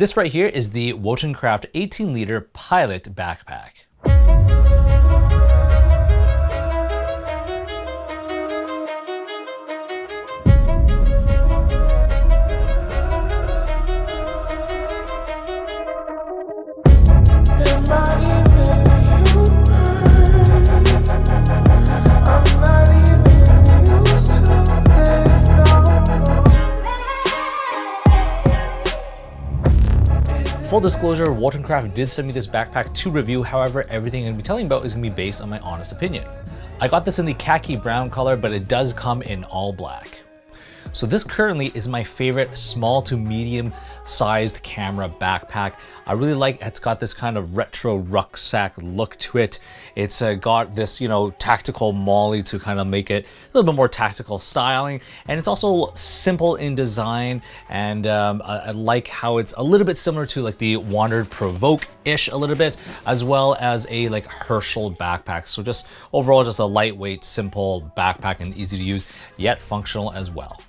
This right here is the Wotancraft 18-liter Pilot backpack. Full disclosure, Wotancraft did send me this backpack to review. However, everything I'm going to be telling you about is going to be based on my honest opinion. I got this in the khaki brown color, but it does come in all black. So this currently is my favorite small to medium sized camera backpack. I really like it's got this kind of retro rucksack look to it. It's got this, tactical MOLLE to kind of make it a little bit more tactical styling. And it's also simple in design. And I like how it's a little bit similar to like the Wandered Provoke-ish a little bit, as well as a like Herschel backpack. So just overall, just a lightweight, simple backpack and easy to use, yet functional as well.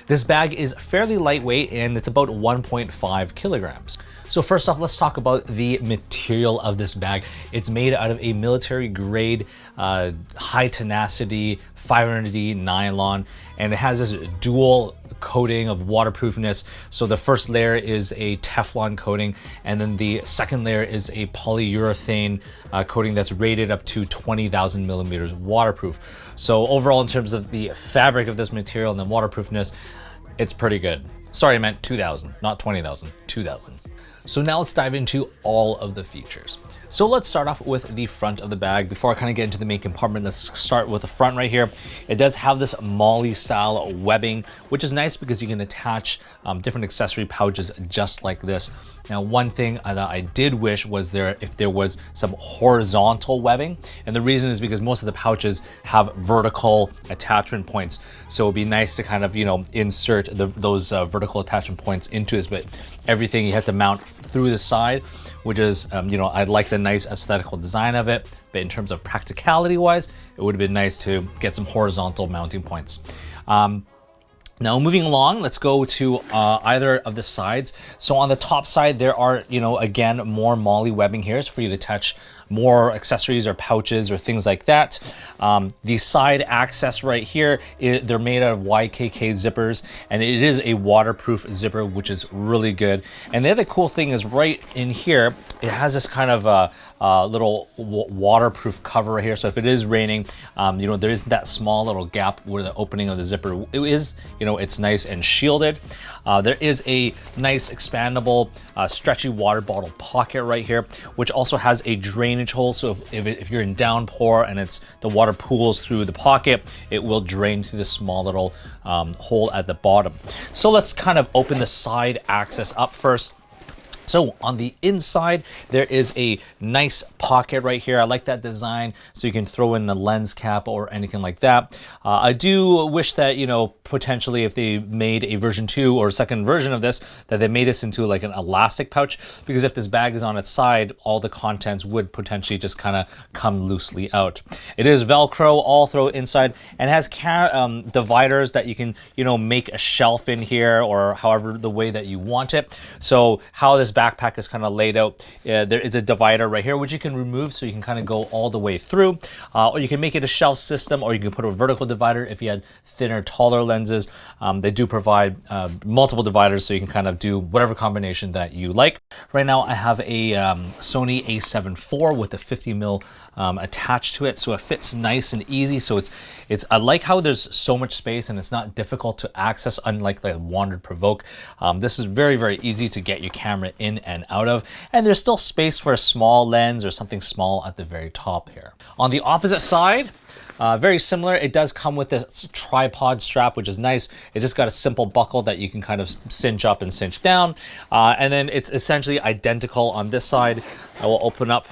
This bag is fairly lightweight and it's about 1.5 kilograms. So first off, let's talk about the material of this bag. It's made out of a military grade, high tenacity 500D nylon, and it has this dual coating of waterproofness. So the first layer is a Teflon coating, and then the second layer is a polyurethane coating that's rated up to 20,000 millimeters waterproof. So overall, in terms of the fabric of this material and the waterproofness, it's pretty good. Sorry, I meant 2,000, not 20,000, 2,000. So now let's dive into all of the features. So let's start off with the front of the bag. Before I kind of get into the main compartment, let's start with the front right here. It does have this MOLLE style webbing, which is nice because you can attach different accessory pouches just like this. Now, one thing that I did wish was if there was some horizontal webbing, and the reason is because most of the pouches have vertical attachment points. So it'd be nice to kind of, insert those vertical attachment points into this, but everything you have to mount through the side, which is, I like the nice aesthetical design of it, but in terms of practicality wise, it would have been nice to get some horizontal mounting points. Now moving along, let's go to either of the sides. So on the top side, there are, again, more MOLLE webbing here for you to attach more accessories or pouches or things like that. The side access right here, they're made out of YKK zippers, and it is a waterproof zipper, which is really good. And the other cool thing is right in here, it has this kind of little waterproof cover right here. So if it is raining, there isn't that small little gap where the opening of the zipper is, it's nice and shielded. There is a nice expandable, stretchy water bottle pocket right here, which also has a drainage hole. So if you're in downpour and the water pools through the pocket, it will drain through this small little hole at the bottom. So let's kind of open the side access up first. So on the inside, there is a nice pocket right here. I like that design, so you can throw in a lens cap or anything like that. I do wish that, potentially if they made a version 2 or second version of this, that they made this into like an elastic pouch, because if this bag is on its side, all the contents would potentially just kind of come loosely out. It is Velcro all through inside, and has dividers that you can, make a shelf in here, or however the way that you want it. So how this backpack is kind of laid out, there is a divider right here which you can remove, so you can kind of go all the way through, or you can make it a shelf system, or you can put a vertical divider if you had thinner, taller lenses. They do provide multiple dividers, so you can kind of do whatever combination that you like. Right now I have a Sony a7 IV with a 50mm attached to it, so it fits nice and easy. So I like how there's so much space and it's not difficult to access, unlike the Wandered Provoke. This is very, very easy to get your camera in and out of, and there's still space for a small lens or something small at the very top here. On the opposite side, very similar. It does come with this tripod strap, which is nice. It's just got a simple buckle that you can kind of cinch up and cinch down. And then it's essentially identical on this side. I will open up.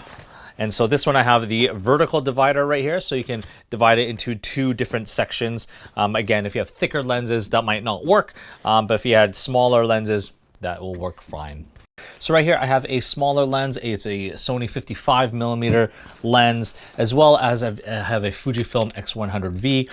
And so this one, I have the vertical divider right here, so you can divide it into two different sections. Again, if you have thicker lenses, that might not work. But if you had smaller lenses, that will work fine. So right here I have a smaller lens. It's a Sony 55mm lens, as well as I have a Fujifilm X100V.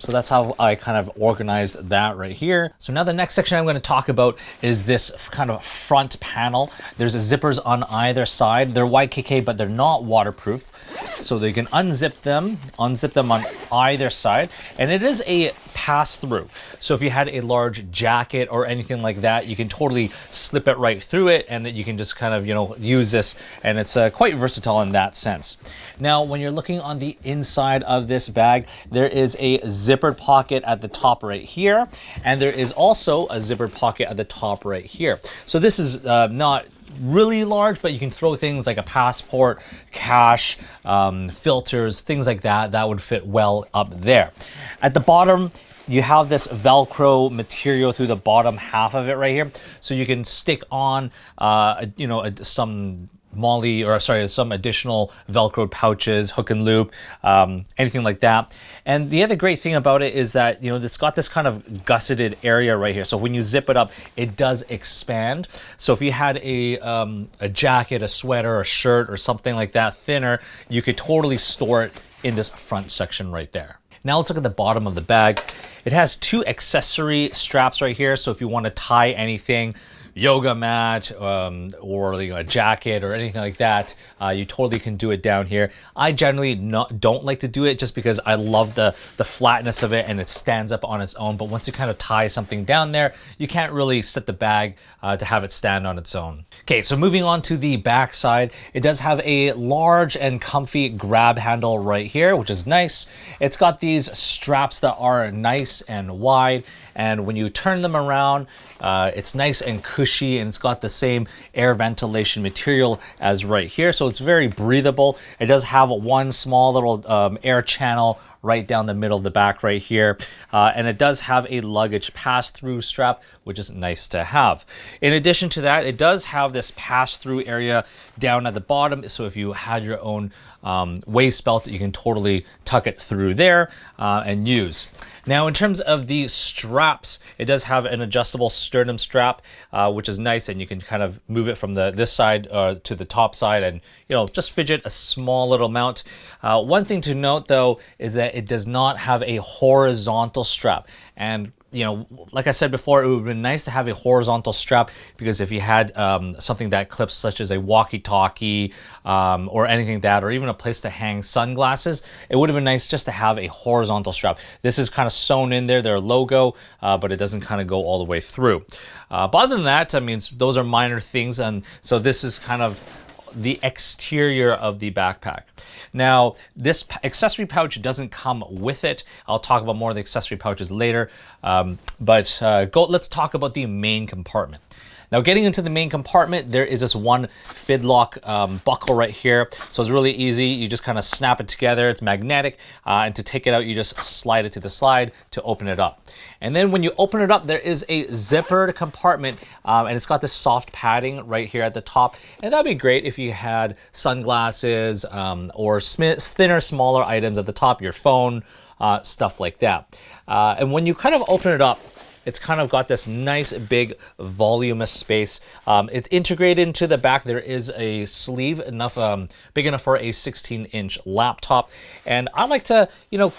So that's how I kind of organize that right here. So now the next section I'm going to talk about is this kind of front panel. There's zippers on either side. They're YKK, but they're not waterproof. So they can unzip them on either side. And it is a pass-through. So if you had a large jacket or anything like that, you can totally slip it right through it, and you can just kind of, use this, and it's quite versatile in that sense. Now, when you're looking on the inside of this bag, there is a zippered pocket at the top right here, and there is also a zippered pocket at the top right here. So this is not really large, but you can throw things like a passport, cash, filters, things like that. That would fit well up there. At the bottom, you have this Velcro material through the bottom half of it right here, so you can stick on, some some additional Velcro pouches, hook and loop, anything like that. And the other great thing about it is that, it's got this kind of gusseted area right here. So when you zip it up, it does expand. So if you had a jacket, a sweater, a shirt, or something like that thinner, you could totally store it in this front section right there. Now let's look at the bottom of the bag. It has two accessory straps right here. So if you want to tie anything, yoga mat, or a jacket or anything like that, you totally can do it down here. I generally don't like to do it just because I love the flatness of it and it stands up on its own. But once you kind of tie something down there, you can't really set the bag to have it stand on its own. Okay, so moving on to the back side, it does have a large and comfy grab handle right here, which is nice. It's got these straps that are nice and wide, and when you turn them around, it's nice and cushy, and it's got the same air ventilation material as right here, so it's very breathable. It does have one small little air channel right down the middle of the back right here, and it does have a luggage pass-through strap, which is nice to have. In addition to that, it does have this pass-through area down at the bottom, so if you had your own waist belt, you can totally tuck it through there and use. Now, in terms of the straps, it does have an adjustable sternum strap, which is nice, and you can kind of move it from this side to the top side, and just fidget a small little mount. One thing to note, though, is that it does not have a horizontal strap, and like I said before, it would have been nice to have a horizontal strap, because if you had something that clips, such as a walkie-talkie or anything like that, or even a place to hang sunglasses, it would have been nice just to have a horizontal strap. This is kind of sewn in there, their logo, but it doesn't kind of go all the way through. But other than that, I mean, those are minor things, and so this is kind of the exterior of the backpack. Now, this accessory pouch doesn't come with it. I'll talk about more of the accessory pouches later, let's talk about the main compartment. Now, getting into the main compartment, there is this one fidlock buckle right here. So it's really easy. You just kind of snap it together. It's magnetic. And to take it out, you just slide it to the side to open it up. And then when you open it up, there is a zippered compartment, and it's got this soft padding right here at the top. And that'd be great if you had sunglasses or thinner, smaller items at the top, your phone, stuff like that. And when you kind of open it up, it's kind of got this nice big voluminous space. It's integrated into the back. There is a sleeve big enough for a 16-inch laptop. And I like to,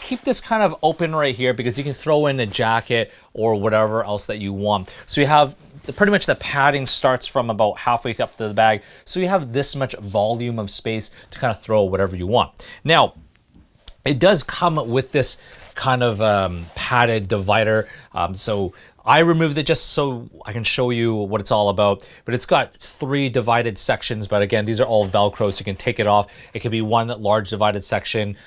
keep this kind of open right here, because you can throw in a jacket or whatever else that you want. So you have pretty much the padding starts from about halfway up the bag. So you have this much volume of space to kind of throw whatever you want. Now, it does come with this kind of padded divider. So I removed it just so I can show you what it's all about. But it's got 3 divided sections. But again, these are all Velcro, so you can take it off. It could be one large divided section,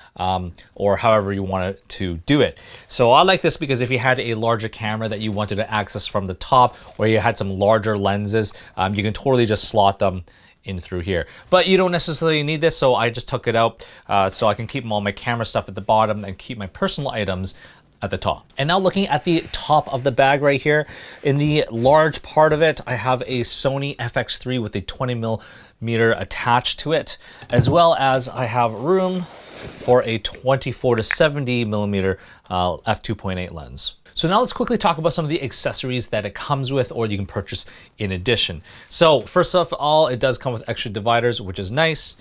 or however you want it to do it. So I like this because if you had a larger camera that you wanted to access from the top, or you had some larger lenses, you can totally just slot them in through here. But you don't necessarily need this, so I just took it out so I can keep all my camera stuff at the bottom and keep my personal items at the top. And now looking at the top of the bag right here, in the large part of it, I have a Sony FX3 with a 20mm attached to it, as well as I have room for a 24 to 70mm f2.8 lens. So now let's quickly talk about some of the accessories that it comes with or you can purchase in addition. So first of all, it does come with extra dividers, which is nice.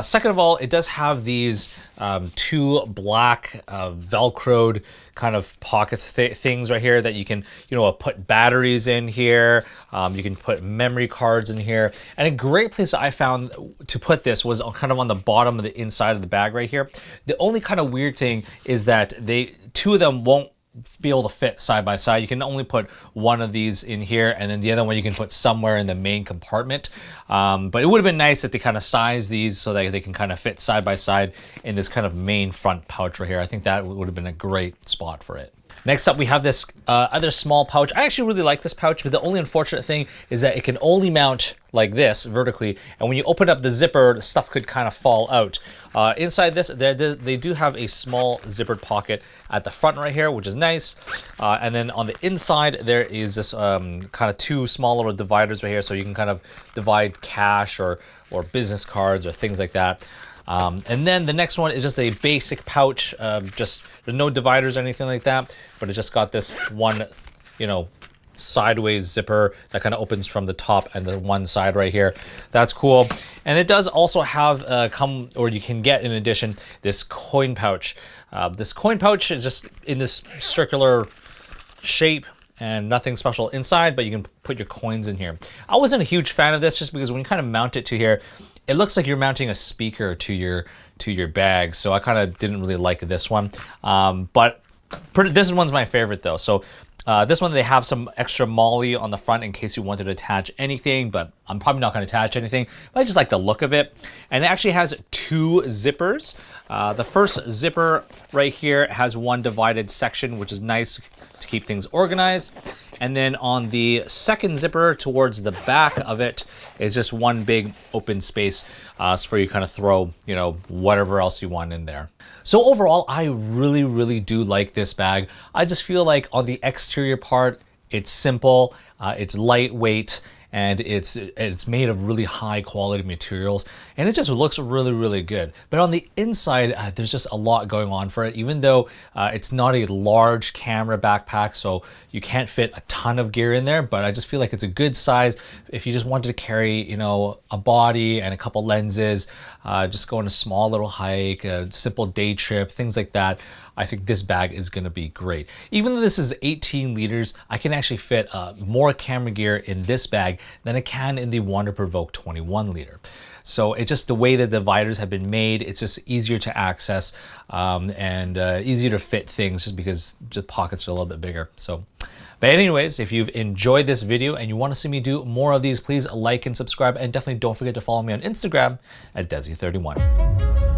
Second of all, it does have these two black Velcroed kind of pockets things right here that you can, put batteries in here. You can put memory cards in here. And a great place I found to put this was kind of on the bottom of the inside of the bag right here. The only kind of weird thing is that two of them won't be able to fit side by side. You can only put one of these in here, and then the other one you can put somewhere in the main compartment. But it would have been nice if they kind of size these so that they can kind of fit side by side in this kind of main front pouch right here. I think that would have been a great spot for it. Next up, we have this other small pouch. I actually really like this pouch, but the only unfortunate thing is that it can only mount like this vertically. And when you open up the zipper, the stuff could kind of fall out. Inside this, they do have a small zippered pocket at the front right here, which is nice. And then on the inside, there is this kind of two small little dividers right here. So you can kind of divide cash or business cards or things like that. And then the next one is just a basic pouch, just there's no dividers or anything like that, but it just got this one, sideways zipper that kind of opens from the top and the one side right here. That's cool. And it does also have you can get in addition this coin pouch. This coin pouch is just in this circular shape and nothing special inside, but you can put your coins in here. I wasn't a huge fan of this just because when you kind of mount it to here, it looks like you're mounting a speaker to your bag. So I kind of didn't really like this one. But this one's my favorite though. So this one, they have some extra molly on the front in case you wanted to attach anything, but I'm probably not going to attach anything. But I just like the look of it. And it actually has two zippers. The first zipper right here has one divided section, which is nice to keep things organized. And then on the second zipper towards the back of it is just one big open space for you to kind of throw, whatever else you want in there. So overall, I really, really do like this bag. I just feel like on the exterior part, it's simple, it's lightweight, and it's made of really high quality materials, and it just looks really, really good. But on the inside, there's just a lot going on for it, even though it's not a large camera backpack, so you can't fit a ton of gear in there, but I just feel like it's a good size if you just wanted to carry, a body and a couple lenses, just go on a small little hike, a simple day trip, things like that. I think this bag is going to be great. Even though this is 18 liters, I can actually fit more camera gear in this bag than I can in the Wonder Provoke 21 liter. So it's just the way the dividers have been made, it's just easier to access and easier to fit things just because the pockets are a little bit bigger. So, but anyways, if you've enjoyed this video and you want to see me do more of these, please like and subscribe, and definitely don't forget to follow me on Instagram at Desy31.